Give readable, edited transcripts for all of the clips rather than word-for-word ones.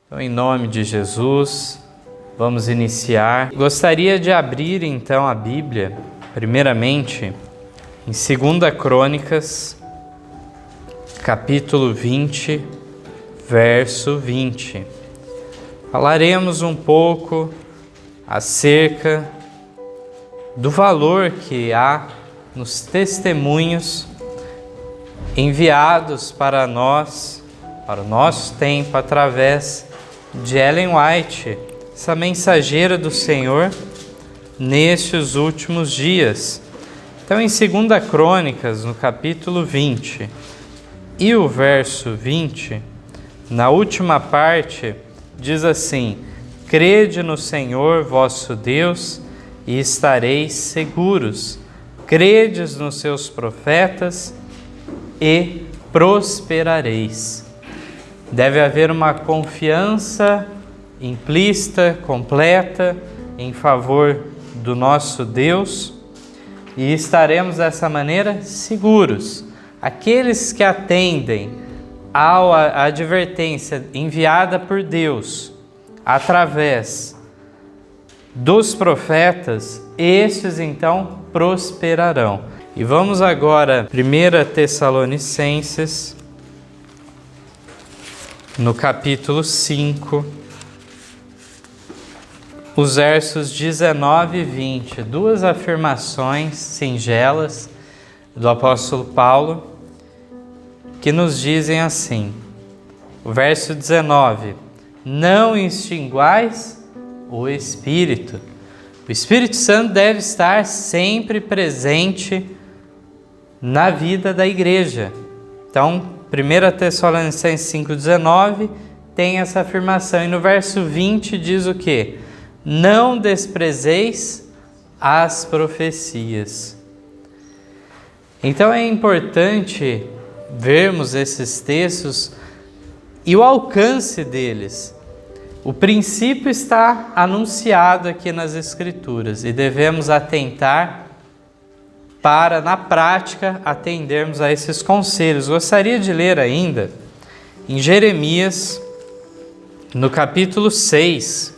Então, em nome de Jesus, vamos iniciar. Gostaria de abrir então a Bíblia, primeiramente, em 2 Crônicas, capítulo 20, verso 20. Falaremos um pouco acerca do valor que há nos testemunhos enviados para nós, para o nosso tempo, através de Ellen White, essa mensageira do Senhor nestes últimos dias. Então, em 2 Crônicas, no capítulo 20 e o verso 20, na última parte, diz assim: crede no Senhor vosso Deus e estareis seguros. Credes nos seus profetas e prosperareis. Deve haver uma confiança implícita, completa, em favor do nosso Deus, e estaremos dessa maneira seguros. Aqueles que atendem à advertência enviada por Deus através dos profetas, estes então prosperarão. E vamos agora, 1 Tessalonicenses, no capítulo 5, os versos 19 e 20, duas afirmações singelas do apóstolo Paulo, que nos dizem assim. O verso 19: não extinguais o Espírito. O Espírito Santo deve estar sempre presente na vida da igreja. Então, 1 Tessalonicenses 5,19 tem essa afirmação. E no verso 20 diz o quê? Não desprezeis as profecias. Então é importante vermos esses textos e o alcance deles. O princípio está anunciado aqui nas Escrituras e devemos atentar para, na prática, atendermos a esses conselhos. Gostaria de ler ainda em Jeremias, no capítulo 6.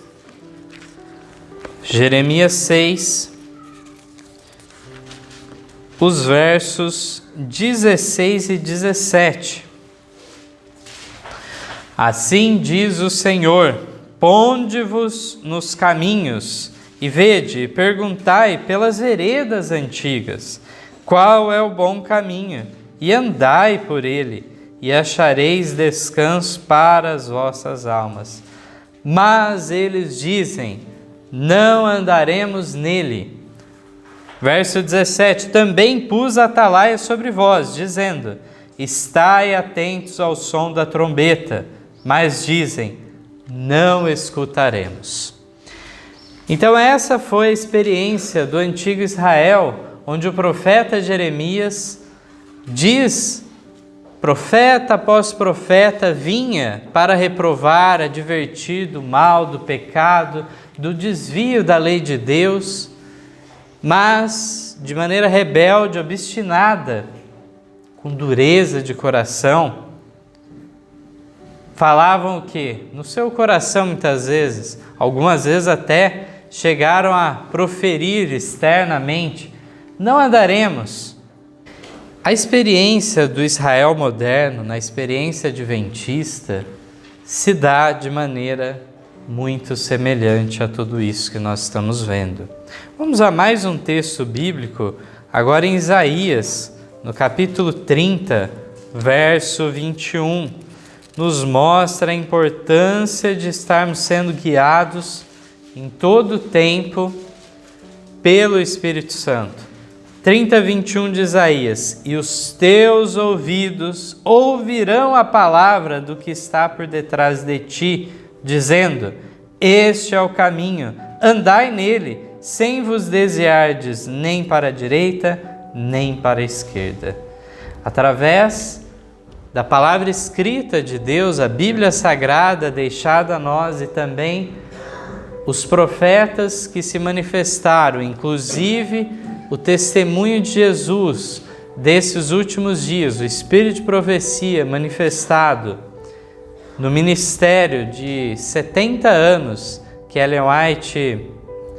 Jeremias 6, os versos 16 e 17. Assim diz o Senhor: ponde-vos nos caminhos, e vede, e perguntai pelas veredas antigas, qual é o bom caminho, e andai por ele, e achareis descanso para as vossas almas. Mas eles dizem: não andaremos nele. Verso 17: também pus atalaia sobre vós, dizendo: estai atentos ao som da trombeta. Mas dizem: não escutaremos. Então essa foi a experiência do antigo Israel, onde o profeta Jeremias diz, profeta após profeta vinha para reprovar, advertir do mal, do pecado, do desvio da lei de Deus, mas de maneira rebelde, obstinada, com dureza de coração, falavam o quê? No seu coração muitas vezes, algumas vezes até chegaram a proferir externamente: não andaremos. A experiência do Israel moderno, na experiência adventista, se dá de maneira muito semelhante a tudo isso que nós estamos vendo. Vamos a mais um texto bíblico, agora em Isaías, no capítulo 30, verso 21. Nos mostra a importância de estarmos sendo guiados em todo o tempo pelo Espírito Santo. 30, 21 de Isaías: e os teus ouvidos ouvirão a palavra do que está por detrás de ti, dizendo: este é o caminho, andai nele, sem vos desviardes nem para a direita, nem para a esquerda. Através da palavra escrita de Deus, a Bíblia Sagrada deixada a nós, e também os profetas que se manifestaram, inclusive o testemunho de Jesus desses últimos dias, o Espírito de profecia manifestado no ministério de 70 anos que Ellen White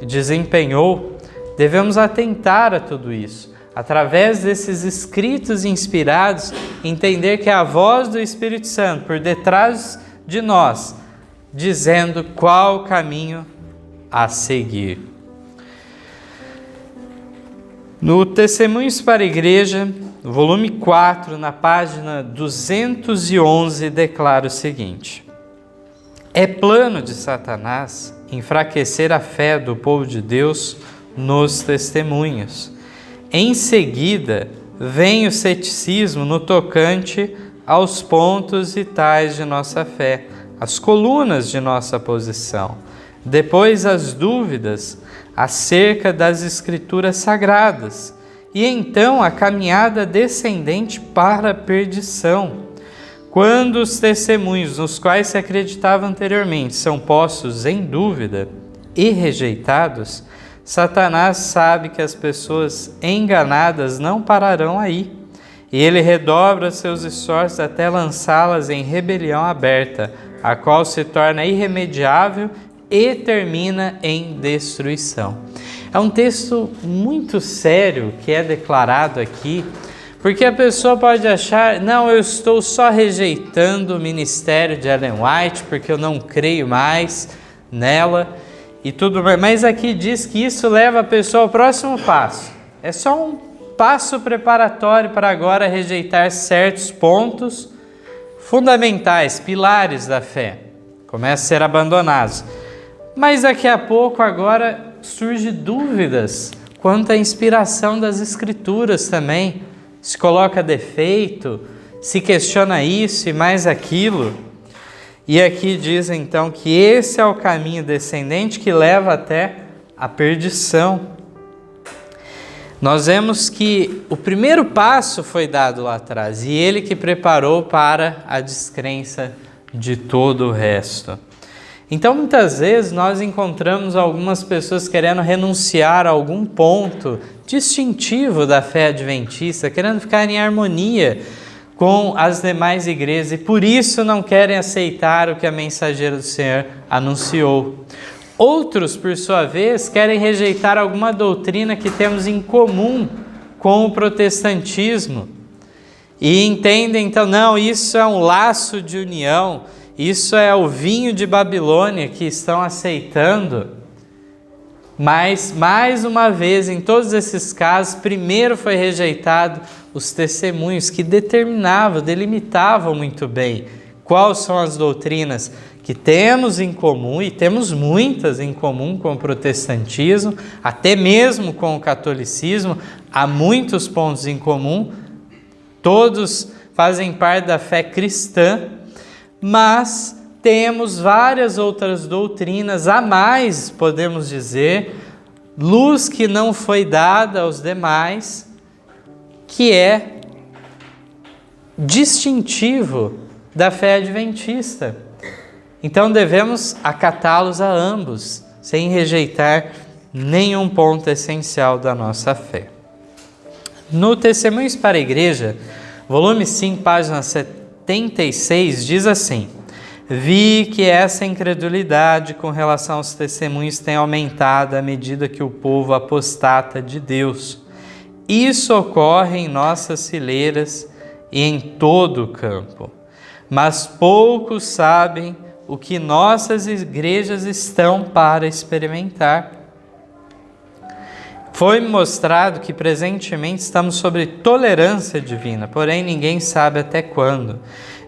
desempenhou, devemos atentar a tudo isso. Através desses escritos inspirados, entender que é a voz do Espírito Santo por detrás de nós, dizendo qual o caminho a seguir. No Testemunhos para a Igreja, volume 4, na página 211, declara o seguinte: é plano de Satanás enfraquecer a fé do povo de Deus nos testemunhos. Em seguida, vem o ceticismo no tocante aos pontos vitais de nossa fé, as colunas de nossa posição. Depois, as dúvidas acerca das Escrituras Sagradas. E então, a caminhada descendente para a perdição. Quando os testemunhos nos quais se acreditava anteriormente são postos em dúvida e rejeitados, Satanás sabe que as pessoas enganadas não pararão aí, e ele redobra seus esforços até lançá-las em rebelião aberta, a qual se torna irremediável e termina em destruição. É um texto muito sério que é declarado aqui, porque a pessoa pode achar, não, eu estou só rejeitando o ministério de Ellen White, porque eu não creio mais nela e tudo mais. Mas aqui diz que isso leva a pessoa ao próximo passo. É só um passo preparatório para agora rejeitar certos pontos fundamentais, pilares da fé. Começa a ser abandonados. Mas daqui a pouco agora surgem dúvidas quanto à inspiração das Escrituras também. Se coloca defeito, se questiona isso e mais aquilo. E aqui diz então que esse é o caminho descendente que leva até a perdição. Nós vemos que o primeiro passo foi dado lá atrás e ele que preparou para a descrença de todo o resto. Então, muitas vezes, nós encontramos algumas pessoas querendo renunciar a algum ponto distintivo da fé adventista, querendo ficar em harmonia com as demais igrejas e por isso não querem aceitar o que a mensageira do Senhor anunciou. Outros, por sua vez, querem rejeitar alguma doutrina que temos em comum com o protestantismo e entendem, então, não, isso é um laço de união, isso é o vinho de Babilônia que estão aceitando. Mas, mais uma vez, em todos esses casos, primeiro foi rejeitado os testemunhos que determinavam, delimitavam muito bem quais são as doutrinas que temos em comum, e temos muitas em comum com o protestantismo, até mesmo com o catolicismo, há muitos pontos em comum, todos fazem parte da fé cristã, mas temos várias outras doutrinas a mais, podemos dizer, luz que não foi dada aos demais, que é distintivo da fé adventista. Então devemos acatá-los a ambos, sem rejeitar nenhum ponto essencial da nossa fé. No Testemunhos para a Igreja, volume 5, página 76, diz assim: vi que essa incredulidade com relação aos testemunhos tem aumentado à medida que o povo apostata de Deus. Isso ocorre em nossas fileiras e em todo o campo. Mas poucos sabem o que nossas igrejas estão para experimentar. Foi mostrado que presentemente estamos sob tolerância divina, porém ninguém sabe até quando.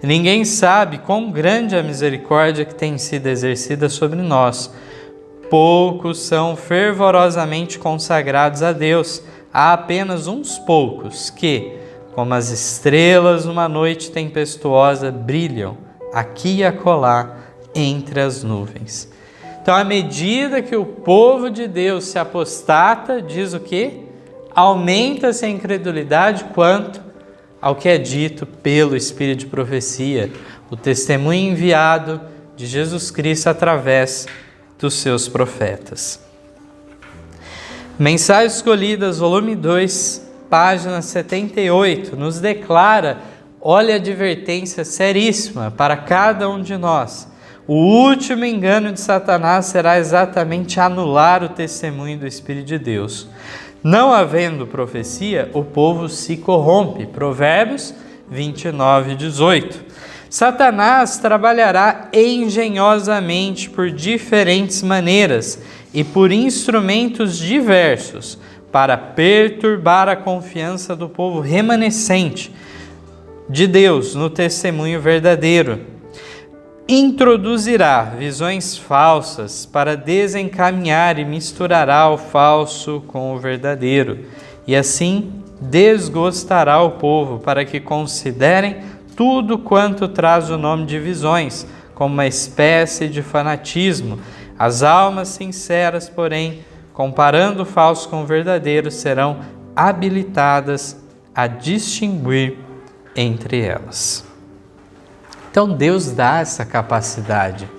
Ninguém sabe quão grande é a misericórdia que tem sido exercida sobre nós. Poucos são fervorosamente consagrados a Deus. Há apenas uns poucos que, como as estrelas numa noite tempestuosa, brilham aqui e acolá entre as nuvens. Então, à medida que o povo de Deus se apostata, diz o quê? Aumenta-se a incredulidade quanto ao que é dito pelo Espírito de profecia, o testemunho enviado de Jesus Cristo através dos seus profetas. Mensagens Escolhidas, volume 2, página 78, nos declara olha a advertência seríssima para cada um de nós. O último engano de Satanás será exatamente anular o testemunho do Espírito de Deus. Não havendo profecia, o povo se corrompe. Provérbios 29:18. Satanás trabalhará engenhosamente por diferentes maneiras e por instrumentos diversos para perturbar a confiança do povo remanescente de Deus no testemunho verdadeiro. Introduzirá visões falsas para desencaminhar e misturará o falso com o verdadeiro, e assim desgostará o povo para que considerem tudo quanto traz o nome de visões, como uma espécie de fanatismo. As almas sinceras, porém, comparando o falso com o verdadeiro, serão habilitadas a distinguir entre elas. Então Deus dá essa capacidade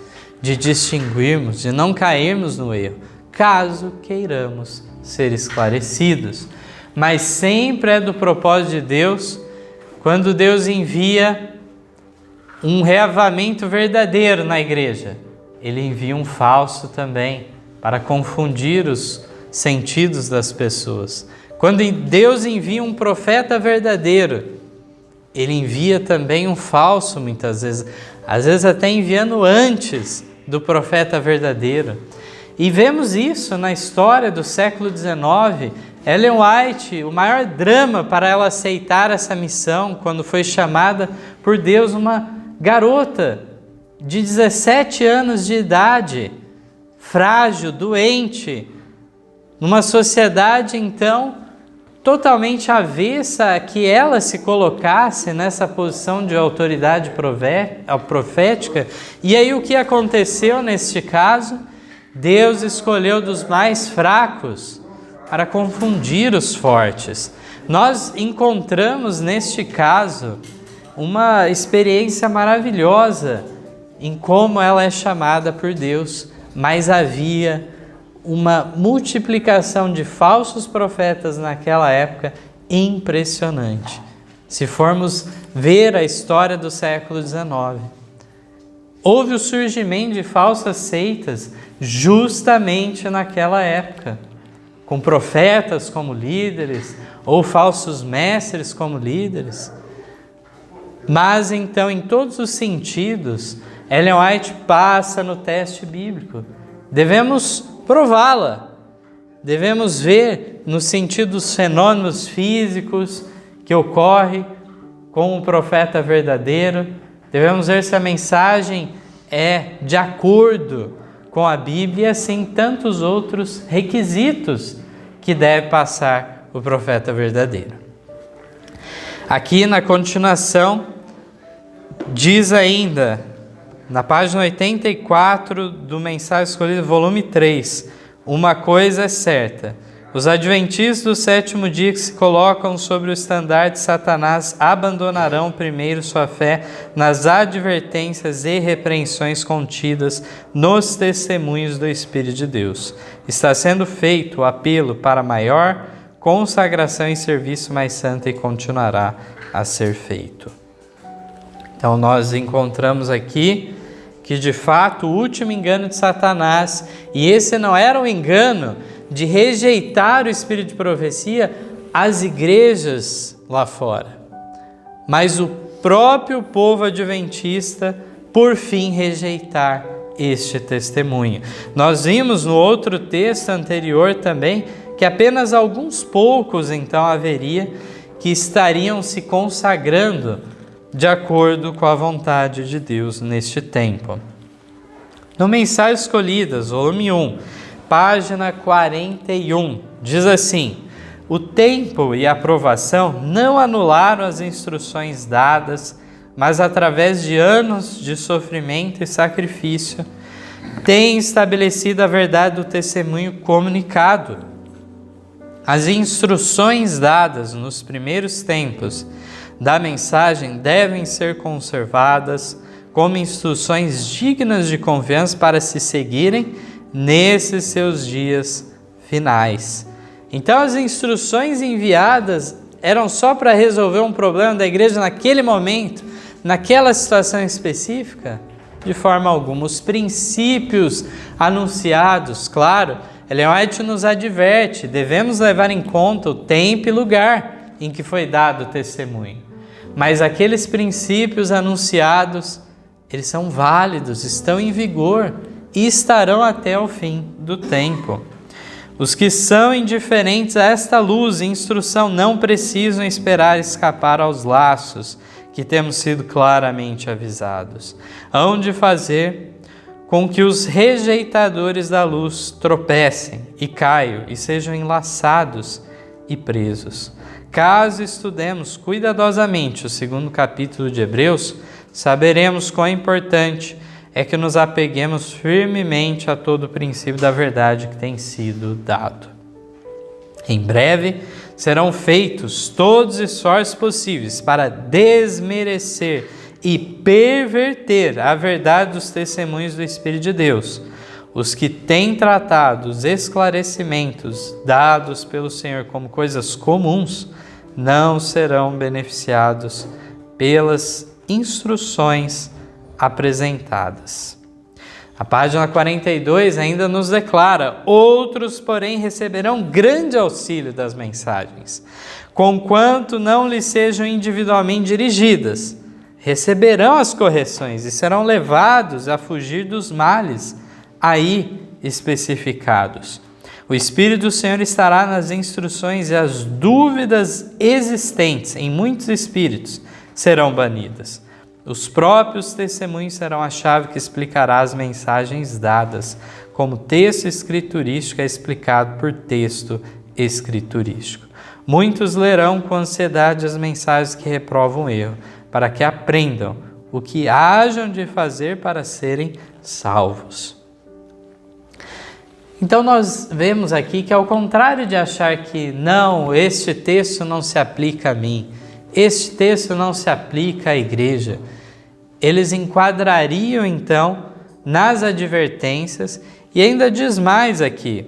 de distinguirmos, de não cairmos no erro, caso queiramos ser esclarecidos. Mas sempre é do propósito de Deus, quando Deus envia um reavamento verdadeiro na igreja, Ele envia um falso também, para confundir os sentidos das pessoas. Quando Deus envia um profeta verdadeiro, Ele envia também um falso muitas vezes, às vezes até enviando antes do profeta verdadeiro. E vemos isso na história do século XIX. Ellen White, o maior drama para ela aceitar essa missão, quando foi chamada por Deus, uma garota de 17 anos de idade, frágil, doente, numa sociedade então totalmente avessa a que ela se colocasse nessa posição de autoridade profética. E aí o que aconteceu neste caso? Deus escolheu dos mais fracos para confundir os fortes. Nós encontramos neste caso uma experiência maravilhosa em como ela é chamada por Deus, mas havia uma multiplicação de falsos profetas naquela época impressionante. Se formos ver a história do século XIX, houve o surgimento de falsas seitas justamente naquela época, com profetas como líderes ou falsos mestres como líderes. Mas então, em todos os sentidos, Ellen White passa no teste bíblico. Devemos prová-la, devemos ver no sentido dos fenômenos físicos que ocorrem com o profeta verdadeiro, devemos ver se a mensagem é de acordo com a Bíblia, e assim tantos outros requisitos que deve passar o profeta verdadeiro. Aqui na continuação, diz ainda, na página 84 do Mensagem Escolhida, volume 3, uma coisa é certa: os adventistas do sétimo dia que se colocam sobre o estandarte de Satanás abandonarão primeiro sua fé nas advertências e repreensões contidas nos testemunhos do Espírito de Deus. Está sendo feito o apelo para maior consagração e serviço mais santo, e continuará a ser feito. Então nós encontramos aqui que de fato o último engano de Satanás, e esse não era um engano de rejeitar o espírito de profecia às igrejas lá fora, mas o próprio povo adventista por fim rejeitar este testemunho. Nós vimos no outro texto anterior também que apenas alguns poucos então haveria que estariam se consagrando de acordo com a vontade de Deus neste tempo. No Mensagens Escolhidas, volume 1, página 41, diz assim: o tempo e a aprovação não anularam as instruções dadas, mas através de anos de sofrimento e sacrifício, têm estabelecido a verdade do testemunho comunicado. As instruções dadas nos primeiros tempos da mensagem devem ser conservadas como instruções dignas de confiança para se seguirem nesses seus dias finais. Então as instruções enviadas, eram só para resolver um problema da igreja naquele momento, naquela situação específica? De forma alguma. Os princípios anunciados, claro, Ellen White nos adverte, devemos levar em conta o tempo e lugar em que foi dado o testemunho. Mas aqueles princípios anunciados, eles são válidos, estão em vigor e estarão até o fim do tempo. Os que são indiferentes a esta luz e instrução não precisam esperar escapar aos laços que temos sido claramente avisados. Hão de fazer com que os rejeitadores da luz tropecem e caiam e sejam enlaçados e presos. Caso estudemos cuidadosamente o 2º capítulo de Hebreus, saberemos quão importante é que nos apeguemos firmemente a todo o princípio da verdade que tem sido dado. Em breve serão feitos todos os esforços possíveis para desmerecer e perverter a verdade dos testemunhos do Espírito de Deus. Os que têm tratado os esclarecimentos dados pelo Senhor como coisas comuns não serão beneficiados pelas instruções apresentadas. A página 42 ainda nos declara: outros, porém, receberão grande auxílio das mensagens, conquanto não lhes sejam individualmente dirigidas. Receberão as correções e serão levados a fugir dos males aí especificados. O Espírito do Senhor estará nas instruções e as dúvidas existentes em muitos espíritos serão banidas. Os próprios testemunhos serão a chave que explicará as mensagens dadas, como texto escriturístico é explicado por texto escriturístico. Muitos lerão com ansiedade as mensagens que reprovam o erro, para que aprendam o que hajam de fazer para serem salvos. Então nós vemos aqui que, ao contrário de achar que não, este texto não se aplica a mim, este texto não se aplica à igreja, eles enquadrariam então nas advertências, e ainda diz mais aqui,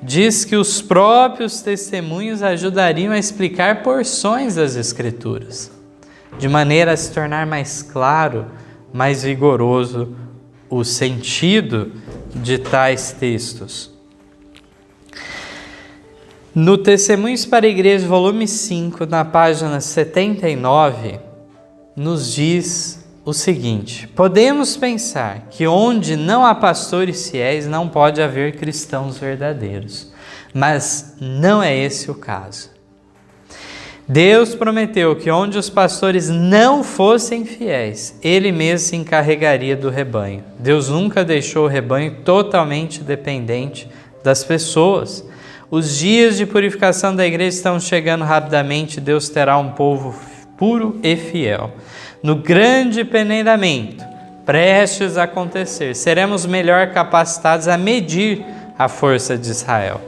diz que os próprios testemunhos ajudariam a explicar porções das Escrituras, de maneira a se tornar mais claro, mais vigoroso o sentido de tais textos. No Testemunhos para a Igreja, volume 5, na página 79, nos diz o seguinte: podemos pensar que onde não há pastores fiéis não pode haver cristãos verdadeiros, mas não é esse o caso. Deus prometeu que onde os pastores não fossem fiéis, Ele mesmo se encarregaria do rebanho. Deus nunca deixou o rebanho totalmente dependente das pessoas. Os dias de purificação da igreja estão chegando rapidamente. Deus terá um povo puro e fiel. No grande peneiramento, prestes a acontecer, seremos melhor capacitados a medir a força de Israel.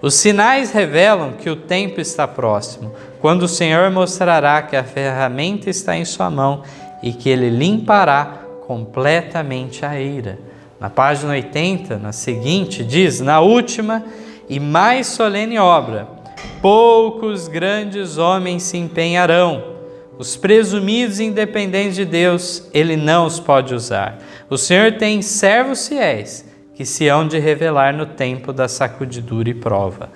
Os sinais revelam que o tempo está próximo, quando o Senhor mostrará que a ferramenta está em sua mão e que Ele limpará completamente a eira. Na página 80, na seguinte, diz: na última e mais solene obra, poucos grandes homens se empenharão. Os presumidos independentes de Deus, Ele não os pode usar. O Senhor tem servos fiéis, que se hão de revelar no tempo da sacudidura e prova.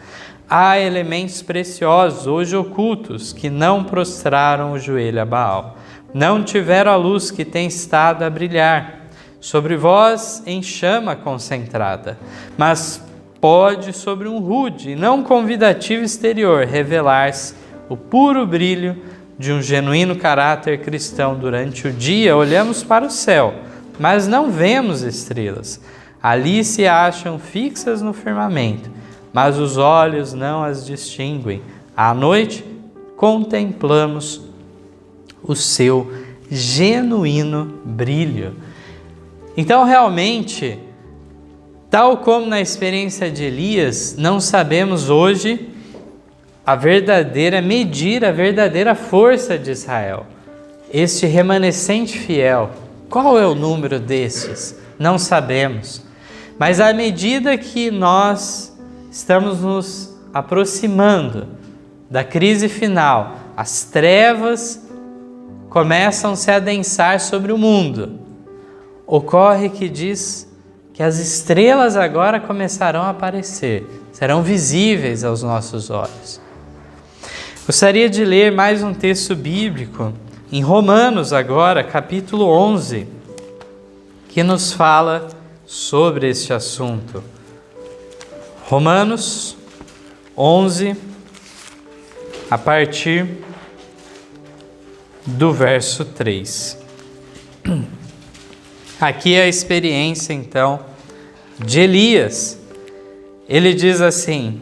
Há elementos preciosos hoje ocultos que não prostraram o joelho a Baal, não tiveram a luz que tem estado a brilhar sobre vós em chama concentrada, mas pode sobre um rude e não convidativo exterior revelar-se o puro brilho de um genuíno caráter cristão. Durante o dia olhamos para o céu, mas não vemos estrelas. Ali se acham fixas no firmamento, mas os olhos não as distinguem. À noite, contemplamos o seu genuíno brilho. Então, realmente, tal como na experiência de Elias, não sabemos hoje medir a verdadeira força de Israel. Este remanescente fiel, qual é o número destes? Não sabemos. Mas à medida que nós estamos nos aproximando da crise final, as trevas começam a se adensar sobre o mundo. Ocorre que diz que as estrelas agora começarão a aparecer, serão visíveis aos nossos olhos. Gostaria de ler mais um texto bíblico, em Romanos agora, capítulo 11, que nos fala sobre este assunto. Romanos 11, a partir do verso 3. Aqui é a experiência, então, de Elias. Ele diz assim: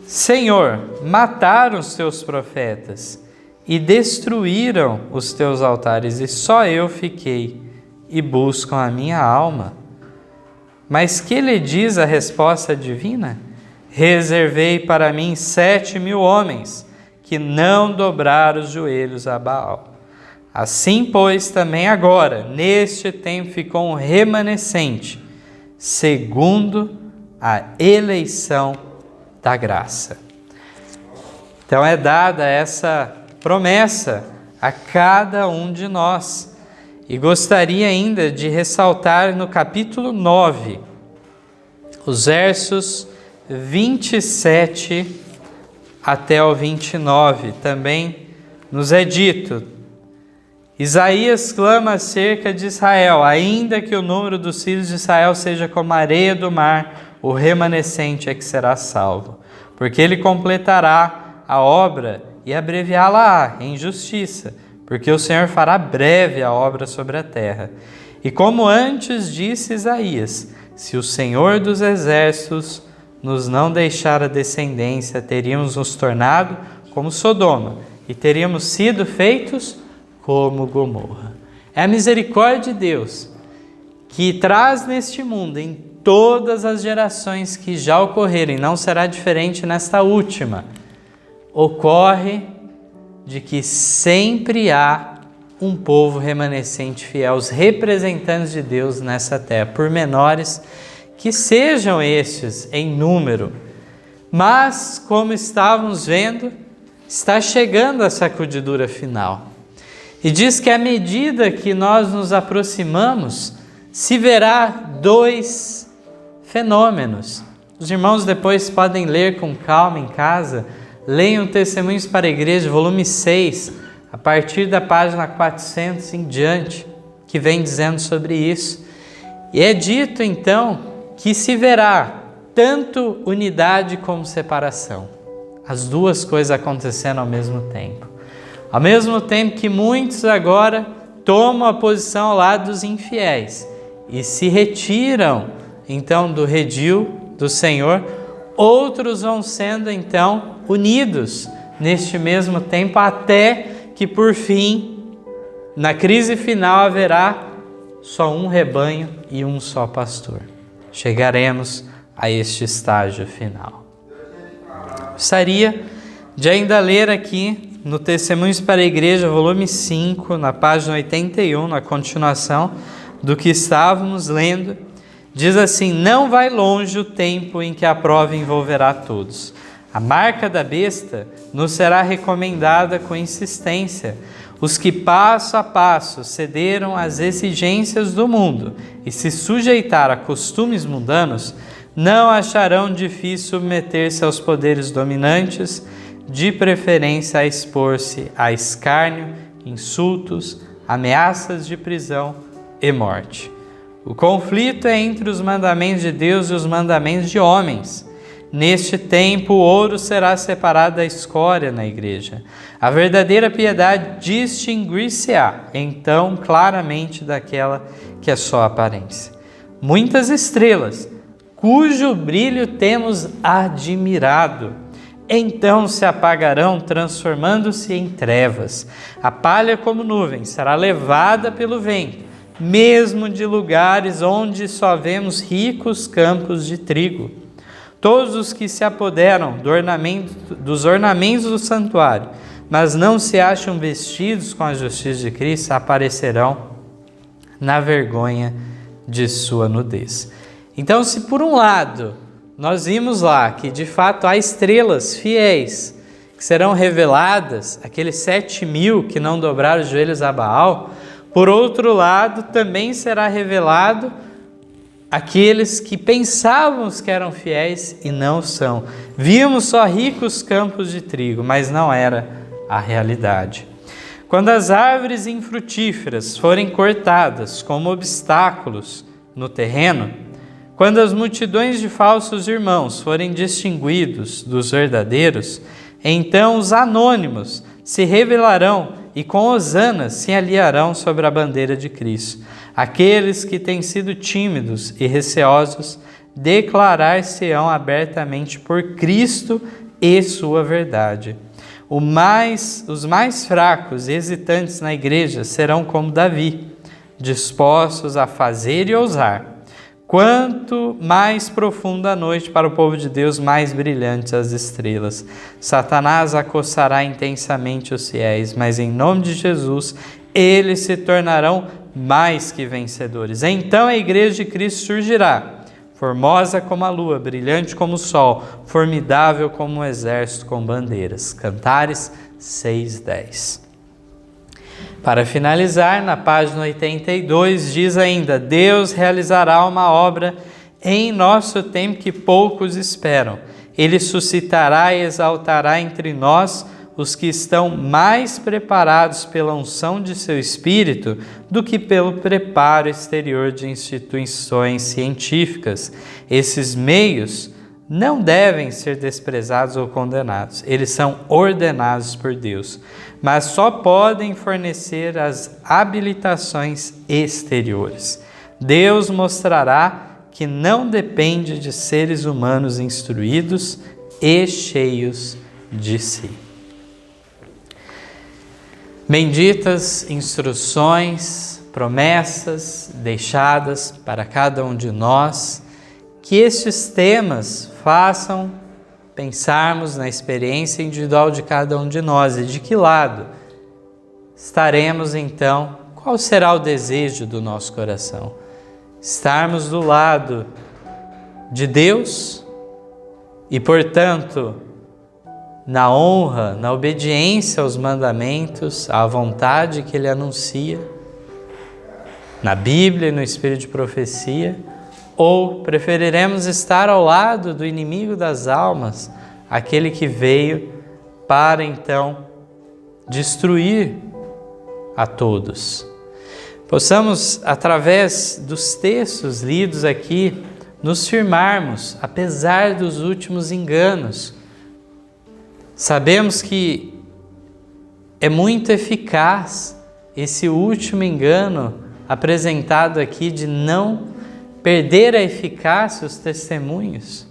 Senhor, mataram os teus profetas e destruíram os teus altares, e só eu fiquei e buscam a minha alma. Mas que lhe diz a resposta divina? Reservei para mim 7.000 homens que não dobraram os joelhos a Baal. Assim, pois, também agora, neste tempo, ficou um remanescente, segundo a eleição da graça. Então é dada essa promessa a cada um de nós. E gostaria ainda de ressaltar no capítulo 9, os versos 27 até o 29, também nos é dito: Isaías clama acerca de Israel, ainda que o número dos filhos de Israel seja como a areia do mar, o remanescente é que será salvo, porque ele completará a obra e abreviá-la em justiça, porque o Senhor fará breve a obra sobre a terra. E como antes disse Isaías, se o Senhor dos exércitos nos não deixar a descendência, teríamos nos tornado como Sodoma, e teríamos sido feitos como Gomorra. É a misericórdia de Deus que traz neste mundo, em todas as gerações que já ocorreram, e não será diferente nesta última, ocorre de que sempre há um povo remanescente fiel, os representantes de Deus nessa terra, por menores que sejam estes em número. Mas, como estávamos vendo, está chegando a sacudidura final. E diz que à medida que nós nos aproximamos, se verá 2 fenômenos. Os irmãos depois podem ler com calma em casa. Leiam Testemunhos para a Igreja, volume 6, a partir da página 400 em diante, que vem dizendo sobre isso. E é dito, então, que se verá tanto unidade como separação. As duas coisas acontecendo ao mesmo tempo. Ao mesmo tempo que muitos agora tomam a posição ao lado dos infiéis e se retiram, então, do redil do Senhor, outros vão sendo, então, unidos neste mesmo tempo, até que, por fim, na crise final, haverá só um rebanho e um só pastor. Chegaremos a este estágio final. Gostaria de ainda ler aqui no Testemunhos para a Igreja, volume 5, na página 81, na continuação do que estávamos lendo. Diz assim: não vai longe o tempo em que a prova envolverá todos. A marca da besta nos será recomendada com insistência. Os que passo a passo cederam às exigências do mundo e se sujeitaram a costumes mundanos, não acharão difícil submeter-se aos poderes dominantes, de preferência a expor-se a escárnio, insultos, ameaças de prisão e morte. O conflito é entre os mandamentos de Deus e os mandamentos de homens. Neste tempo, o ouro será separado da escória na igreja. A verdadeira piedade distinguir-se-á, então, claramente daquela que é só aparência. Muitas estrelas, cujo brilho temos admirado, então se apagarão, transformando-se em trevas. A palha como nuvem será levada pelo vento, mesmo de lugares onde só vemos ricos campos de trigo. Todos os que se apoderam dos ornamentos do santuário, mas não se acham vestidos com a justiça de Cristo, aparecerão na vergonha de sua nudez. Então, se por um lado nós vimos lá que de fato há estrelas fiéis que serão reveladas, aqueles 7.000 que não dobraram os joelhos a Baal. Por outro lado, também será revelado aqueles que pensávamos que eram fiéis e não são. Víamos só ricos campos de trigo, mas não era a realidade. Quando as árvores infrutíferas forem cortadas como obstáculos no terreno, quando as multidões de falsos irmãos forem distinguidos dos verdadeiros, então os anônimos se revelarão e com hosanas se aliarão sobre a bandeira de Cristo. Aqueles que têm sido tímidos e receosos declarar-se-ão abertamente por Cristo e sua verdade. Os mais fracos e hesitantes na igreja serão como Davi, dispostos a fazer e ousar. Quanto mais profunda a noite para o povo de Deus, mais brilhantes as estrelas. Satanás acossará intensamente os fiéis, mas em nome de Jesus, eles se tornarão mais que vencedores. Então a igreja de Cristo surgirá, formosa como a lua, brilhante como o sol, formidável como um exército com bandeiras. Cantares 6:10. Para finalizar, na página 82, diz ainda: Deus realizará uma obra em nosso tempo que poucos esperam. Ele suscitará e exaltará entre nós os que estão mais preparados pela unção de seu Espírito do que pelo preparo exterior de instituições científicas. Esses meios não devem ser desprezados ou condenados. Eles são ordenados por Deus, mas só podem fornecer as habilitações exteriores. Deus mostrará que não depende de seres humanos instruídos e cheios de si. Benditas instruções, promessas deixadas para cada um de nós, que estes temas façam pensarmos na experiência individual de cada um de nós e de que lado estaremos então, qual será o desejo do nosso coração? Estarmos do lado de Deus e, portanto, na honra, na obediência aos mandamentos, à vontade que Ele anuncia, na Bíblia e no Espírito de profecia, ou preferiremos estar ao lado do inimigo das almas, aquele que veio para então destruir a todos. Possamos, através dos textos lidos aqui, nos firmarmos, apesar dos últimos enganos. Sabemos que é muito eficaz esse último engano apresentado aqui de não perder a eficácia os testemunhos.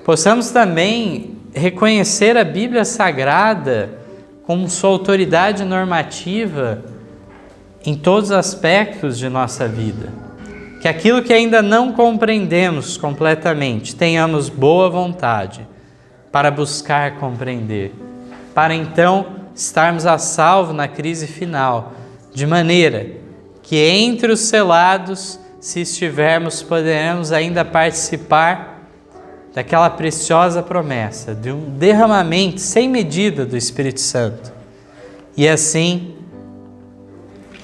Possamos também reconhecer a Bíblia Sagrada como sua autoridade normativa em todos os aspectos de nossa vida. Que aquilo que ainda não compreendemos completamente, tenhamos boa vontade para buscar compreender, para então estarmos a salvo na crise final, de maneira que entre os selados, se estivermos, poderemos ainda participar daquela preciosa promessa de um derramamento sem medida do Espírito Santo. E assim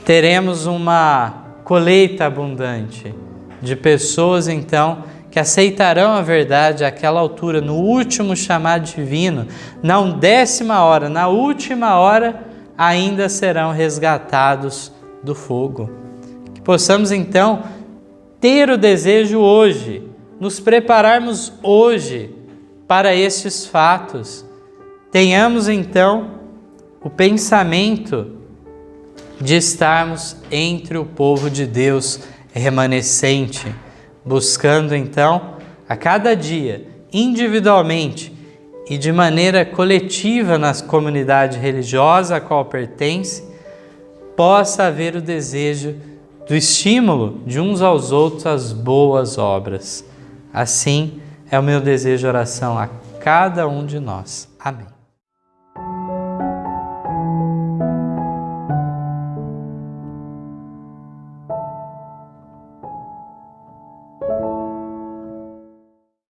teremos uma colheita abundante de pessoas então que aceitarão a verdade àquela altura, no último chamado divino, na 10ª hora, na última hora, ainda serão resgatados do fogo. Que possamos então ter o desejo hoje, nos prepararmos hoje para estes fatos. Tenhamos então o pensamento de estarmos entre o povo de Deus remanescente, buscando então a cada dia, individualmente e de maneira coletiva na comunidade religiosa a qual pertence, possa haver o desejo do estímulo de uns aos outros às boas obras. Assim é o meu desejo de oração a cada um de nós. Amém.